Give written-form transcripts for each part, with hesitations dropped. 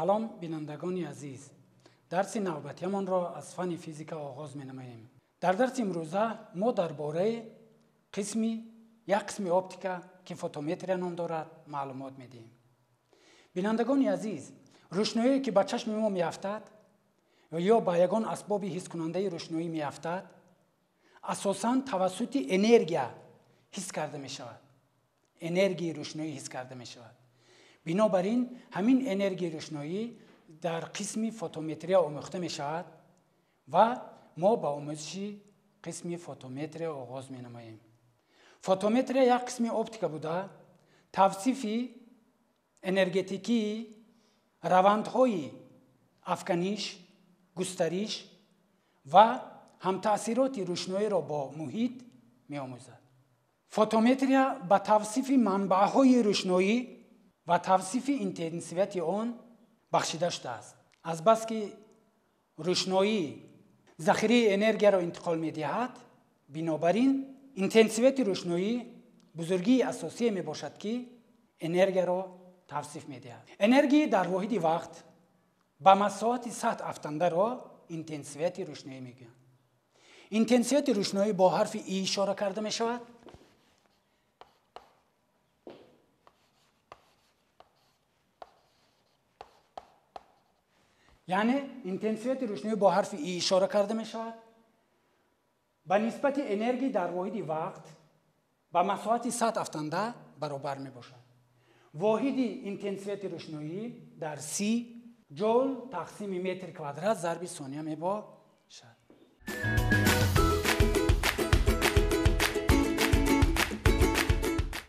سلام بینندگان عزیز. درس نوبتیمان را از فن فیزیک آغاز می‌نماییم. در درس امروزه ما درباره یک قسم اپتیکا که فوتومتری نام دارد معلومات میدیم. بینندگان عزیز، روشنایی که به چشم ما میافتد یا با یگان اسباب حس کننده روشنایی میافتد اساساً توسط انرژی حس کرده می شود. انرژی روشنایی حس کرده می شود. بنابراین همین انرژی روشنایی در قسم فوتومتری آموخته می شود و ما با آموزش قسم فوتومتری آغاز می نماییم. فوتومتری یک قسم اپتیکا بوده توصیف انرژتیکی روندهای افکنش، گسترش و همتاثیرات روشنایی را با محیط می آموزد. فوتومتری به توصیف منبعهای روشنایی و توصیف اینتنسیویت آن بخشیده شده است. از بس که روشنایی ذخیره انرژی را انتقال می دهد، بنابراین اینتنسیویت روشنایی بزرگی اساسی می باشد که انرژی را توصیف می دهد. انرژی در واحد وقت به مساحت سطح افتنده را اینتنسیویت روشنایی می گویند. اینتنسیویت روشنایی با حرف ای اشاره کرده می شود. یعنی اینتنسیویت روشنایی با حرف ای اشاره کرده می شود. به نسبت انرژی در واحد وقت به مساحت سطح افتنده برابر می باشد. واحد اینتنسیویت روشنایی در سی جول تقسیم متر کوادرات ضرب ثانیه می باشد.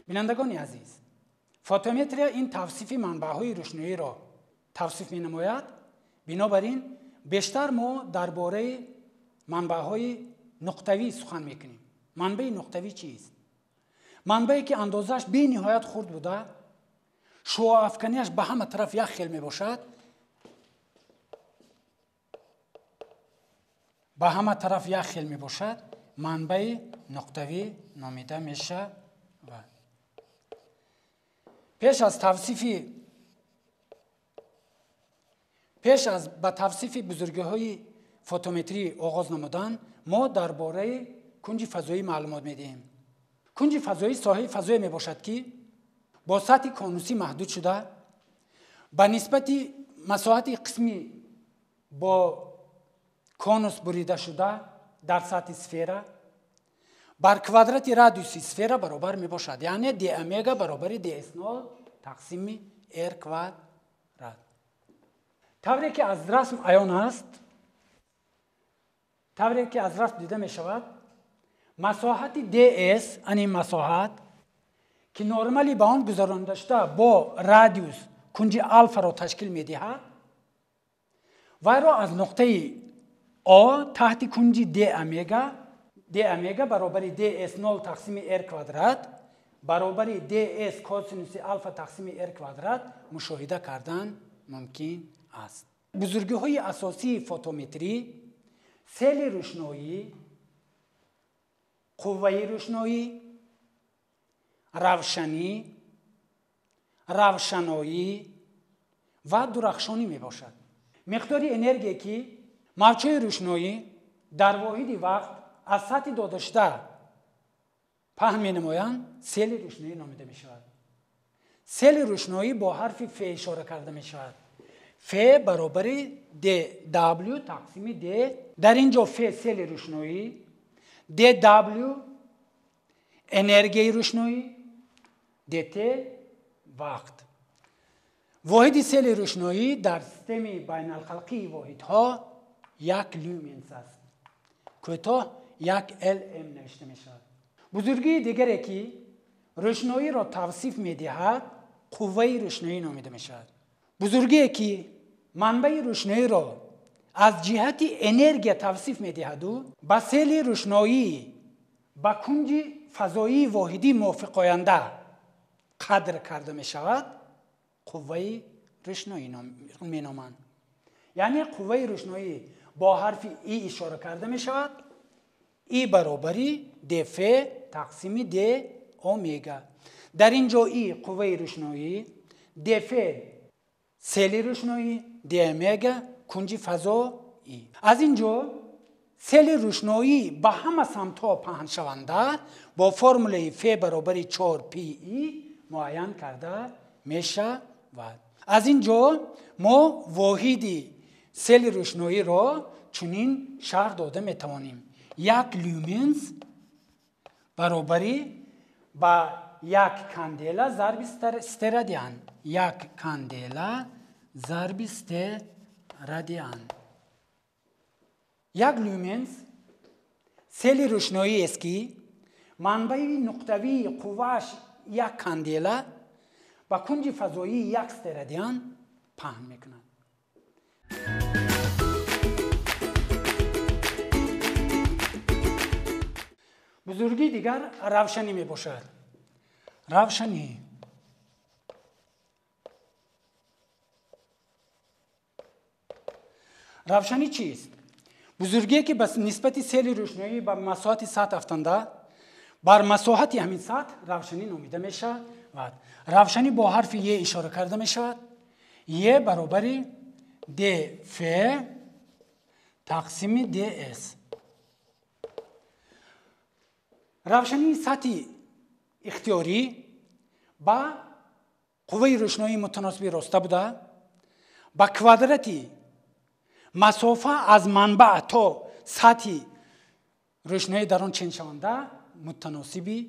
بینندگان عزیز، فوتومتری این توصیف منبعهای روشنایی را توصیف می نماید. بنابراین بیشتر ما درباره منبعهای نقطوی سخن میکنیم. منبع نقطوی چیست؟ منبعی که اندازش بی نهایت خرد بوده، شعاع افکنیش به همه طرف یک خیل می باشد، به همه طرف یک خیل می باشد، منبع نقطوی نامیده میشه. پیش از به توصیف بزرگی‌های فوتومتری آغاز نمودن، ما درباره کنج فضایی معلومات میدیم. کنج فضایی ساحه فضایی می باشد که با سطح کانوسی محدود شده، به نسبت مساحت قسمی با کانوس بریده شده در سطح سفره بر کوادرات رادیوس سفره برابر می باشد. یعنی دی امگا برابر دی اس0 تقسیم ار کوادرات. طوری که از رسم عیان است، طوری که از رسم دیده می شود، مساحت DS، این مساحت که نرمالی به آن گذرانده شده با رادیوس کنج آلفا را تشکیل می دهد و را از نقطه A تحت کنج D امگا برابر DS0 تقسیم R کوادرات برابر DS کوسینوس آلفا تقسیم R کوادرات مشاهده کردن ممکن است. بزرگی های اساسی فوتومتری سیل روشنایی، قوه روشنایی، روشنایی و درخشانی می باشد. مقدار انرژی که موجهای روشنایی در واحد وقت از سطح داده شده پهن می نمایند سیل روشنایی نامیده می شود. سیل روشنایی با حرف ف اشاره کرده می شود. ف برابر دبلیو تقسیم د. در اینجا ف سیل روشنایی، دبلیو انرژی روشنایی، dt وقت. واحد سیل روشنایی در سیستم بین الخلقی واحدها یک لومنس است. کوتاه یک LM نوشته می شود. بزرگی دیگری که روشنایی را توصیف می دهد قوه روشنایی نامیده می شود. بزرگی که منبع روشنایی را از جهت انرژی توصیف می دهد و به سیل روشنایی به کنج فضایی واحدی موافق آینده قدر کرده می شود قوه روشنایی می نامند. یعنی قوه روشنایی با حرف ای اشاره کرده می شود. ای برابری دف تقسیم د اومگا. در اینجا ای قوه روشنایی، دف سیل روشنایی دی امگا کنج فضایی. از اینجا سیل روشنایی به همه سمت‌ها پهن شونده با فرمول F برابر 4PE معین کرده میشه. از اینجا ما واحد سیل روشنایی را چنین شرح داده میتوانیم: یک لومنس برابری با یک کاندیلا ضرب استرادیان. یک کاندیلا ضرب استرادیان. یک لومنس سیل روشنایی است که منبع نقطوی قوهش یک کاندیلا با کنج فضایی یک استرادیان پهن میکنند. بزرگی دیگر روشنی می باشد. روشنی چیست؟ بزرگی که بس نسبت سیل روشنایی به مساحت سطح افتنده بر مساحت همین سطح روشنی نامیده می شود. روشنی با حرف ی اشاره کرده می شود. ی برابر د ف تقسیم د اس. روشنی سطح اختیاری با قوه روشنایی متناسب راسته بوده با کوادراتی مسافه از منبع تا سطح روشنایی در آن چنین شونده متناسب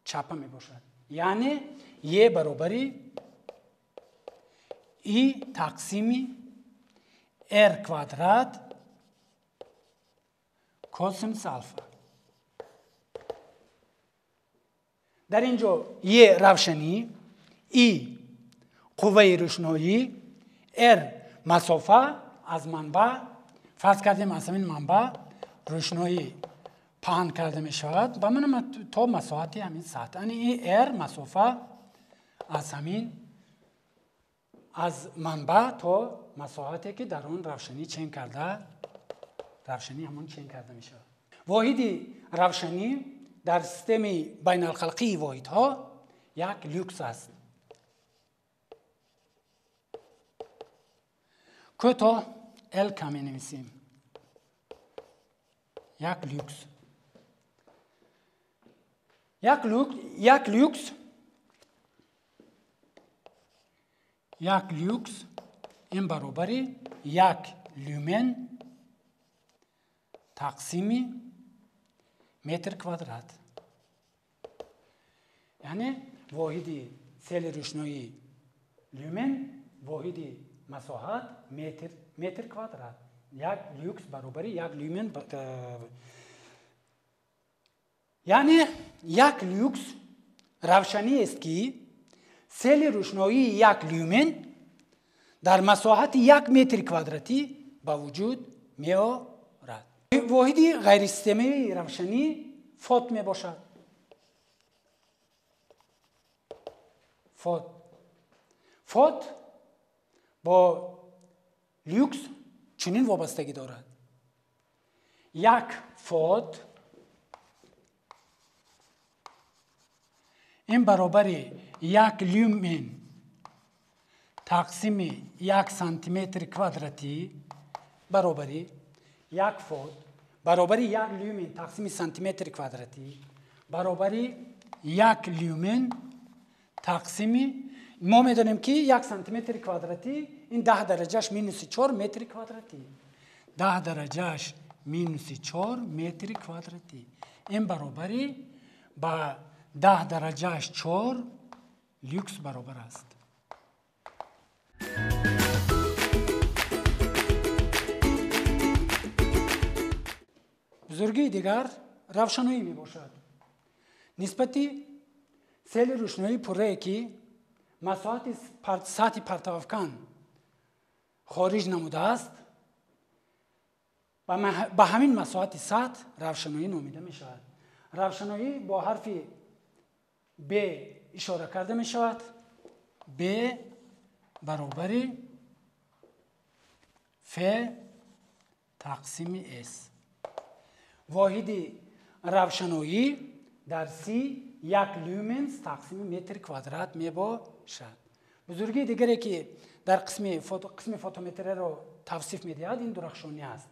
چپه می باشد. یعنی ی برابری ای تقسیم ار کوادرات کوسینوس آلفا. در اینجا ی روشنی، ای قوه روشنایی، ار مسافه از منبع، فرض کردیم از همین منبع روشنایی پهن کرده می شود و من تا مساحت همین سطح. یعنی این ار مسافه از همین از منبع تا مساحتی که در آن روشنی چین کرده، روشنی همون چین کرده می شود. واحد روشنی در سیستم بین الخلقی واحدها یک لوکس است. کوتاه ال کمی نویسیم. یک لوکس. یک لوکس این برابری یک لومن تقسیم متر کوادرات. یعنی واحد سیل روشنایی لومن، واحد مساحت متر کوادرات. یک لوکس برابر یک لومن. یعنی یک لوکس روشنی است که سیل روشنایی یک لومن در مساحت یک متر کوادراتی با وجود می آورد. واحد غیر سیستمی روشنی فوت می باشد. فوت با لوکس چنین وابستگی دارد. یک فوت این برابر یک لومن تقسیم یک سانتیمتر کوادراتی برابری یک فوت برابر یک لومن تقسیم سانتیمتر کوادراتی برابری یک لومن تقسیم ما میدونیم که یک سانتیمتر کوادراتی این 10 درجهش مینوس 4 متر کوادراتی. 10 درجهش مینوس 4 متر کوادراتی این برابری با 10 درجهش 4 لوکس برابر است. بزرگی دیگر روشنایی می باشد. نسبتی سیل روشنایی پره که مساحت سطح پرتوافکن خارج نموده است و به همین مساحت سطح روشنایی نامیده می شود. روشنایی با حرف ب اشاره کرده می شود. ب برابر ف تقسیم اس. واحد روشنایی در سی یک لومنس تقسیم متر کوادرات می باشد. بزرگی دیگری که در قسم فوتومتر رو توصیف می‌دهد این درخشانی است.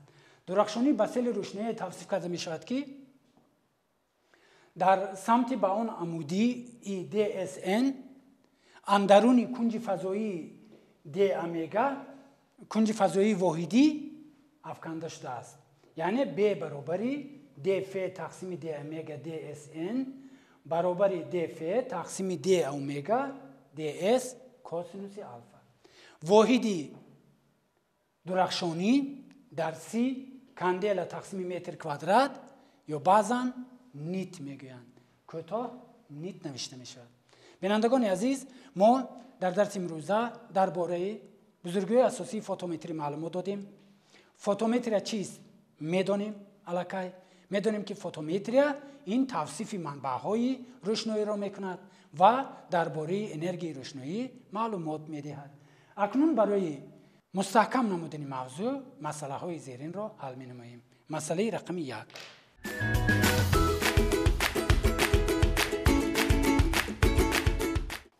درخشانی به سیل روشنایی توصیف کرده می‌شود که در سمت به آن عمودی EDSN اندرون کنج فضایی D امگا کنج فضایی واحدی افکنده شده است. یعنی B برابری D ف تقسیم D امگا DSN برابری D ف تقسیم D امگا DS کوسینوس آلفا. واحدی درخشانی در C کاندیلا تقسیم متر کوادرات یا بعضاً نیت میگویند. کوتاه نیت نوشته میشود. بینندگان عزیز، ما در درس امروزه درباره بزرگی اساسی فوتومتری معلومات دادیم. فوتومتری چیست میدانیم؟ الکی میدانیم که فوتومتری این توصیف منبع‌های روشنایی را میکند و درباره انرژی روشنایی معلومات میدهد. اکنون برای مستحکم نمودن موضوع مسئله های زیرین را حل می‌نماییم. مسئله رقم 1.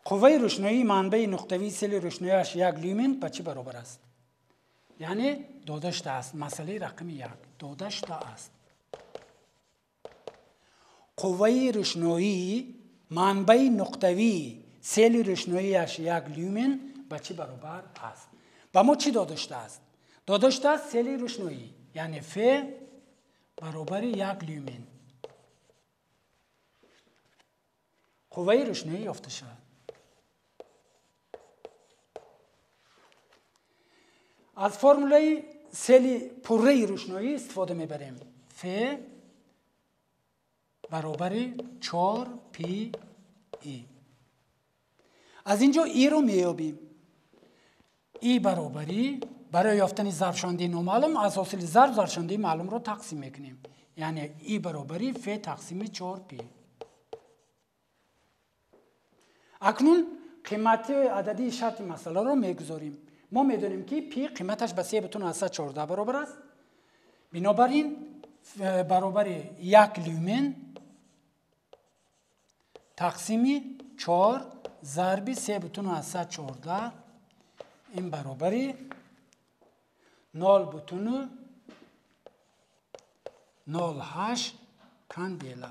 قوه روشنایی منبع نقطه‌ای سیل روشناییش 1 لومن به چی برابر است؟ یعنی داده شده است. مسئله رقم 1 داده شده است. قوه روشنایی منبع نقطه‌ای سیل روشناییش 1 لومن به چی برابر است؟ به ما چی داده شده است؟ داده شده است سیل روشنایی یعنی ف برابر 1 لومن. قوه روشنایی یافته شد. از فرموله سیل پره روشنایی استفاده میبریم. ف برابر 4 پی ای. از اینجا ای رو میابیم. ای برابری برای یافتن ضربشنده نامعلوم از حاصل ضربشنده معلوم رو تقسیم میکنیم. یعنی ای برابری ف تقسیم 4 پی. اکنون قیمت عددی شرط مسئله رو میگذاریم. ما میدونیم که پی قیمتش به 3.14 برابر است. بنابراین برابر 1 لومن تقسیم 4 ضرب 3.14 این برابر 0.08 کاندیلا.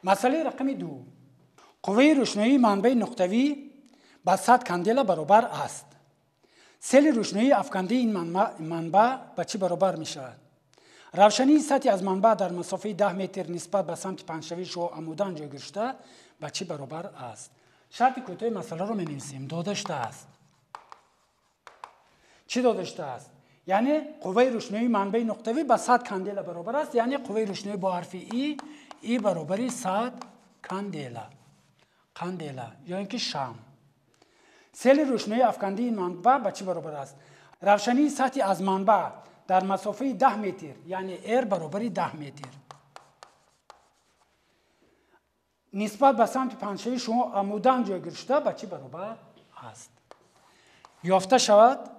مسئله رقم 2. قوه روشنایی منبع نقطه‌ای با 100 کاندیلا برابر است. سیل روشنایی افکنده این منبع به چی برابر می شود؟ روشنی سطحی از منبع در مسافه 10 متر نسبت به سمت پنجشویش و عمودان جای گذاشته به چی برابر است؟ شرط کوتاه مسئله رو می نویسیم. داده شده است. چی داده شده است؟ یعنی قوه روشنایی منبع نقطه‌ای با 100 کاندیلا برابر است. یعنی قوه روشنایی با حرف ای برابر 100 کاندیلا یا اینکه شمع. سیل روشنایی افکنده این منبع به چی برابر است؟ روشنی سطحی از منبع در مسافه 10 متر یعنی R برابر 10 متر نسبت به سمت پنجشوی شما عمودان جای گذاشته به چی برابر است؟ یافته شود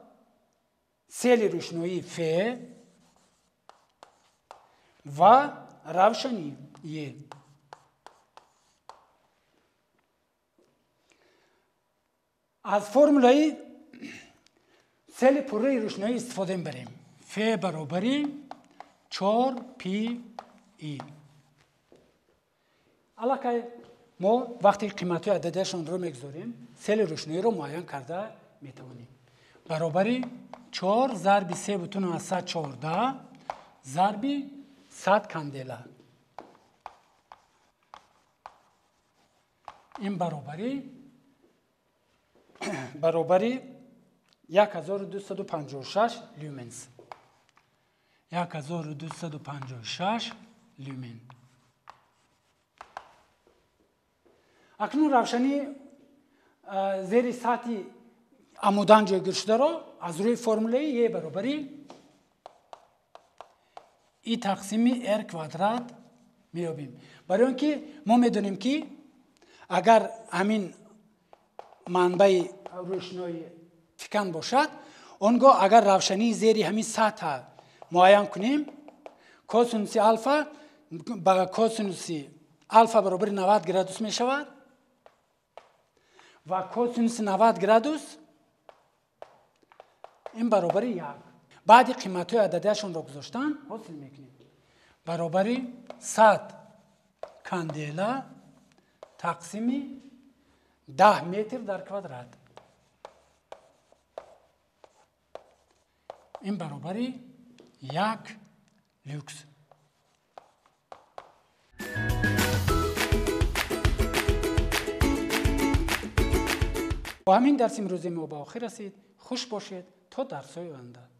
سیل روشنایی ف و روشنی ی. از فرموله سیل پره روشنایی استفاده می‌بریم. ف برابر 4 پی ای. البته ما وقتی قیمت عددشون رو میگذاریم سیل روشنایی رو معین کرده میتوانیم. برابر 4 ضرب 3.14 ضرب 100 کاندیلا. این برابری 1256 لومنز. 1256 لومن. اکنون روشنی زیر سطح عمودان جای گذاشته را از روی فرموله ی برابری ای تقسیم r کوادرات میابیم. برای اینکه ما میدونیم که اگر همین منبع روشنایی فکن باشد اونگاه اگر روشنی زیر همین سطح معین کنیم کوسینوس الفا با کوسینوس الفا برابر 90 گرادوس می شود و کوسینوس 90 گرادوس این برابر 1. بعد قیمت های عددیشون رو گذاشتن حاصل میکنیم برابر 100 کاندیلا تقسیم 10 متر در کوادرات. این برابر 1 لوکس. با همین درس امروزی ما به آخر رسید. خوش باشید تا درس‌های آینده.